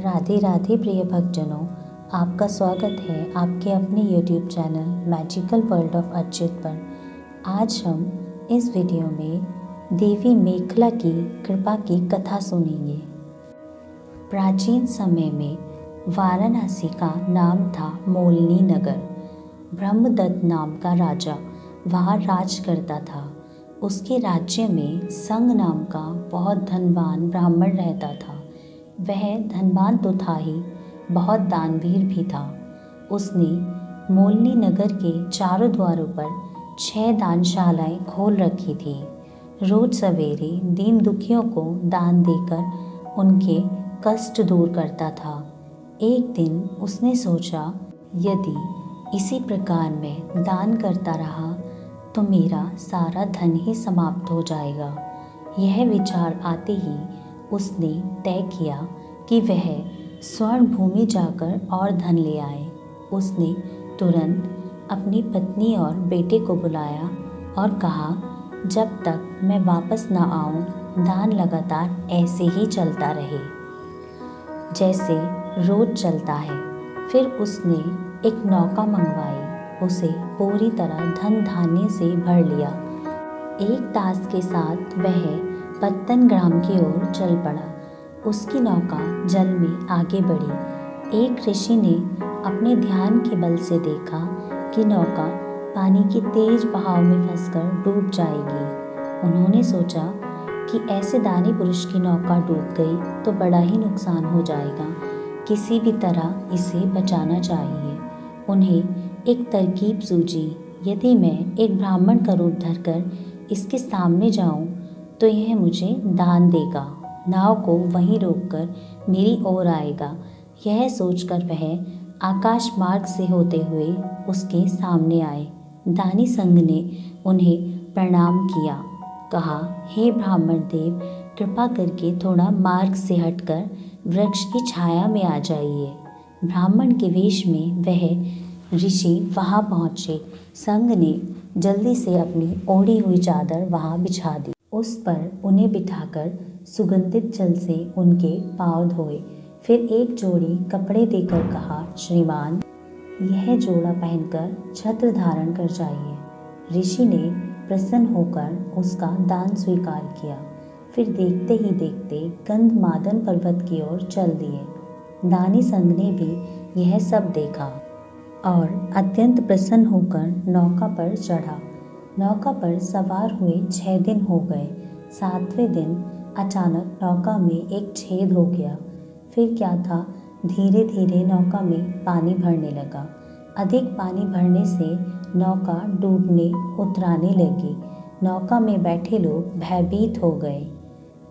राधे राधे प्रिय भक्तजनों, आपका स्वागत है आपके अपने YouTube channel magical world of Archit पर। आज हम इस वीडियो में देवी मेखला की कृपा की कथा सुनेंगे। प्राचीन समय में वाराणसी का नाम था मोलनी नगर। ब्रह्मदत्त नाम का राजा वहाँ राज करता था। उसके राज्य में संग नाम का बहुत धनवान ब्राह्मण रहता था। वह धनवान तो था ही, बहुत दानवीर भी था। उसने मोलनी नगर के चारों द्वारों पर 6 दानशालाएं खोल रखी थी। रोज सवेरे दीन दुखियों को दान देकर उनके कष्ट दूर करता था। एक दिन उसने सोचा, यदि इसी प्रकार मैं दान करता रहा तो मेरा सारा धन ही समाप्त हो जाएगा। यह विचार आते ही उसने तय किया कि वह स्वर्ण भूमि जाकर और धन ले आए। उसने तुरंत अपनी पत्नी और बेटे को बुलाया और कहा, जब तक मैं वापस न आऊं, दान लगातार ऐसे ही चलता रहे जैसे रोज चलता है। फिर उसने एक नौका मंगवाई, उसे पूरी तरह धन धान्य से भर लिया। एक दास के साथ वह पत्तन ग्राम की ओर चल पड़ा। उसकी नौका जल में आगे बढ़ी। एक ऋषि ने अपने ध्यान के बल से देखा कि नौका पानी के तेज बहाव में फंसकर डूब जाएगी। उन्होंने सोचा कि ऐसे दानी पुरुष की नौका डूब गई तो बड़ा ही नुकसान हो जाएगा, किसी भी तरह इसे बचाना चाहिए। उन्हें एक तरकीब सूझी, यदि मैं एक ब्राह्मण का रूप धरकर इसके सामने जाऊं तो यह मुझे दान देगा, नाव को वहीं रोककर मेरी ओर आएगा। यह सोचकर वह आकाश मार्ग से होते हुए उसके सामने आए। दानी संघ ने उन्हें प्रणाम किया, कहा, हे ब्राह्मण देव, कृपा करके थोड़ा मार्ग से हटकर वृक्ष की छाया में आ जाइए। ब्राह्मण के वेश में वह ऋषि वहां पहुंचे। संघ ने जल्दी से अपनी ओढ़ी हुई चादर वहां बिछा दी। उस पर उन्हें बिठाकर सुगंधित जल से उनके पांव धोए। फिर एक जोड़ी कपड़े देकर कहा, श्रीमान, यह जोड़ा पहनकर छत्र धारण कर जाइए। ऋषि ने प्रसन्न होकर उसका दान स्वीकार किया। फिर देखते ही देखते गंधमादन पर्वत की ओर चल दिए। दानी संघ ने भी यह सब देखा और अत्यंत प्रसन्न होकर नौका पर चढ़ा। नौका पर सवार हुए 6 दिन हो गए। 7वें दिन अचानक नौका में एक छेद हो गया। फिर क्या था, धीरे धीरे नौका में पानी भरने लगा। अधिक पानी भरने से नौका डूबने उतराने लगी। नौका में बैठे लोग भयभीत हो गए।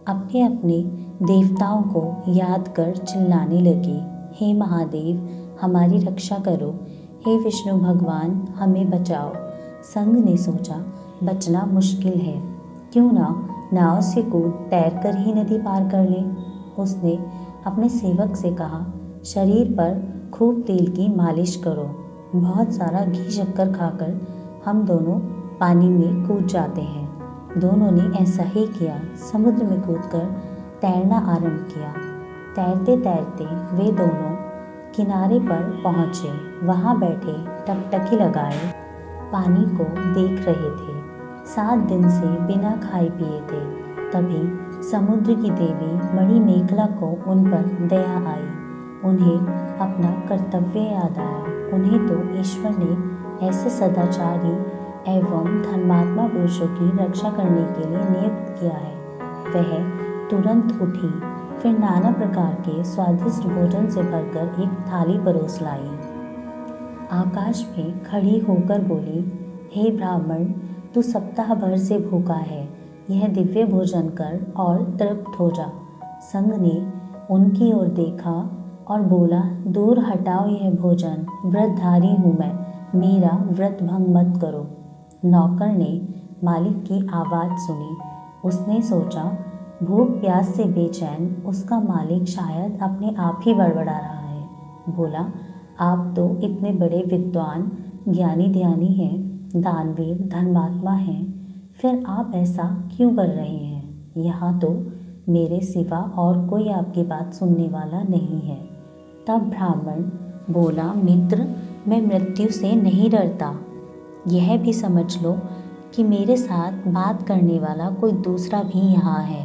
अपने अपने देवताओं को याद कर चिल्लाने लगे, हे महादेव, हमारी रक्षा करो, हे विष्णु भगवान, हमें बचाओ। संघ ने सोचा, बचना मुश्किल है, क्यों ना नाव से कूद तैरकर ही नदी पार कर लें। उसने अपने सेवक से कहा, शरीर पर खूब तेल की मालिश करो। बहुत सारा घी शक्कर खाकर हम दोनों पानी में कूद जाते हैं। दोनों ने ऐसा ही किया। समुद्र में कूदकर तैरना आरंभ किया। तैरते तैरते वे दोनों किनारे पर पहुँचे। वहाँ बैठे टकटकी लगाए पानी को देख रहे थे। 7 दिन से बिना खाए पिए थे। तभी समुद्र की देवी मणि मेखला को उन पर दया आई। उन्हें अपना कर्तव्य याद आया। उन्हें तो ईश्वर ने ऐसे सदाचारी एवं धर्मात्मा पुरुषों की रक्षा करने के लिए नियुक्त किया है। वह तुरंत उठी, फिर नाना प्रकार के स्वादिष्ट भोजन से भरकर एक थाली परोस लाई। आकाश में खड़ी होकर बोली, हे ब्राह्मण, तू सप्ताह भर से भूखा है, यह दिव्य भोजन कर और तृप्त हो जा। संघ ने उनकी ओर देखा और बोला, दूर हटाओ यह भोजन, व्रतधारी हूँ मैं, मेरा व्रत भंग मत करो। नौकर ने मालिक की आवाज़ सुनी। उसने सोचा, भूख प्यास से बेचैन उसका मालिक शायद अपने आप ही बड़बड़ा रहा है। बोला, आप तो इतने बड़े विद्वान, ज्ञानी ध्यानी हैं, दानवीर, धर्मात्मा हैं, फिर आप ऐसा क्यों कर रहे हैं? यहाँ तो मेरे सिवा और कोई आपकी बात सुनने वाला नहीं है। तब ब्राह्मण बोला, मित्र, मैं मृत्यु से नहीं डरता। यह भी समझ लो कि मेरे साथ बात करने वाला कोई दूसरा भी यहाँ है।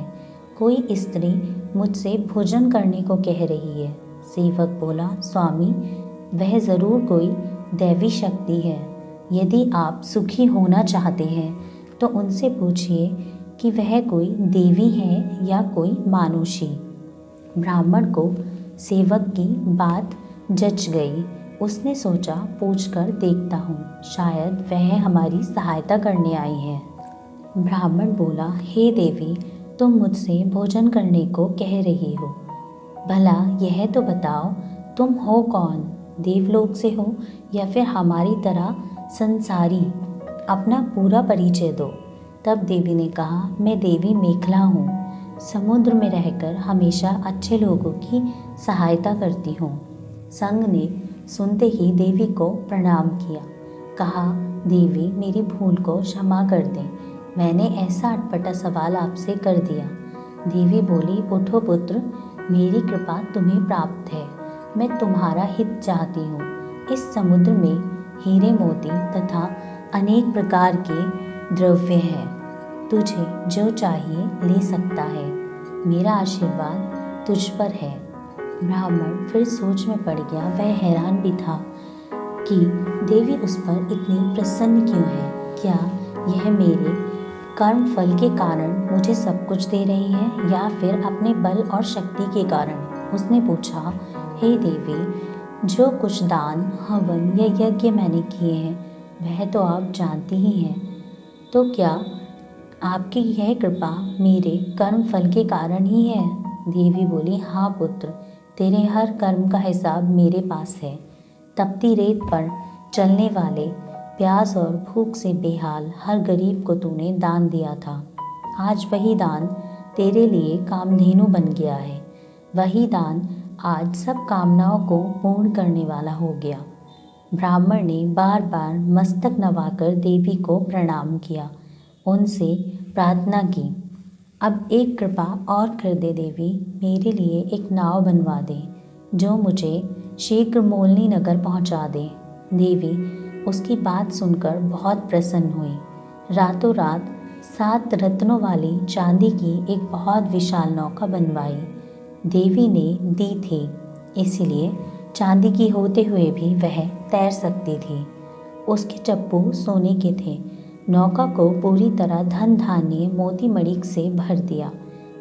कोई स्त्री मुझसे भोजन करने को कह रही है। सेवक बोला, स्वामी, वह ज़रूर कोई दैवी शक्ति है। यदि आप सुखी होना चाहते हैं तो उनसे पूछिए कि वह कोई देवी है या कोई मानुषी। ब्राह्मण को सेवक की बात जच गई। उसने सोचा, पूछकर देखता हूँ, शायद वह हमारी सहायता करने आई है। ब्राह्मण बोला, हे देवी, तुम मुझसे भोजन करने को कह रही हो। भला यह तो बताओ, तुम हो कौन? देवलोक से हो या फिर हमारी तरह संसारी? अपना पूरा परिचय दो। तब देवी ने कहा, मैं देवी मेखला हूँ। समुद्र में रहकर हमेशा अच्छे लोगों की सहायता करती हूँ। संग ने सुनते ही देवी को प्रणाम किया। कहा, देवी, मेरी भूल को क्षमा कर दें। मैंने ऐसा अटपटा सवाल आपसे कर दिया। देवी बोली, उठो पुत्र, मेरी कृपा तुम्हें प्राप्त है। मैं तुम्हारा हित चाहती हूँ। इस समुद्र में हीरे मोती तथा अनेक प्रकार के द्रव्य हैं। तुझे जो चाहिए ले सकता है। मेरा आशीर्वाद तुझ पर है। ब्राह्मण फिर सोच में पड़ गया। वह हैरान भी था कि देवी उस पर इतनी प्रसन्न क्यों है। क्या यह मेरे कर्म फल के कारण मुझे सब कुछ दे रही है या फिर अपने बल और शक्ति के कारण? उसने पूछा, हे देवी, जो कुछ दान, हवन या यज्ञ मैंने किए हैं वह तो आप जानती ही हैं। तो क्या आपकी यह कृपा मेरे कर्म फल के कारण ही है? देवी बोली, हाँ पुत्र, तेरे हर कर्म का हिसाब मेरे पास है। तपती रेत पर चलने वाले, प्यास और भूख से बेहाल हर गरीब को तूने दान दिया था। आज वही दान तेरे लिए कामधेनु बन गया है। वही दान आज सब कामनाओं को पूर्ण करने वाला हो गया। ब्राह्मण ने बार बार मस्तक नवाकर देवी को प्रणाम किया। उनसे प्रार्थना की, अब एक कृपा और कर दे देवी, मेरे लिए एक नाव बनवा दे जो मुझे शीघ्र मोलनी नगर पहुंचा दे। देवी उसकी बात सुनकर बहुत प्रसन्न हुई। रातों रात 7 रत्नों वाली चांदी की एक बहुत विशाल नौका बनवाई। देवी ने दी थी, इसलिए चांदी की होते हुए भी वह तैर सकती थी। उसके चप्पू सोने के थे। नौका को पूरी तरह धन धान्य मोती मणिक से भर दिया।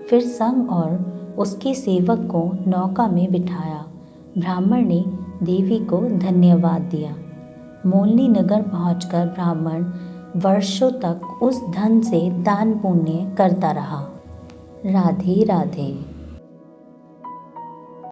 फिर संग और उसके सेवक को नौका में बिठाया। ब्राह्मण ने देवी को धन्यवाद दिया। मोलनी नगर पहुंचकर ब्राह्मण वर्षों तक उस धन से दान पुण्य करता रहा। राधे राधे।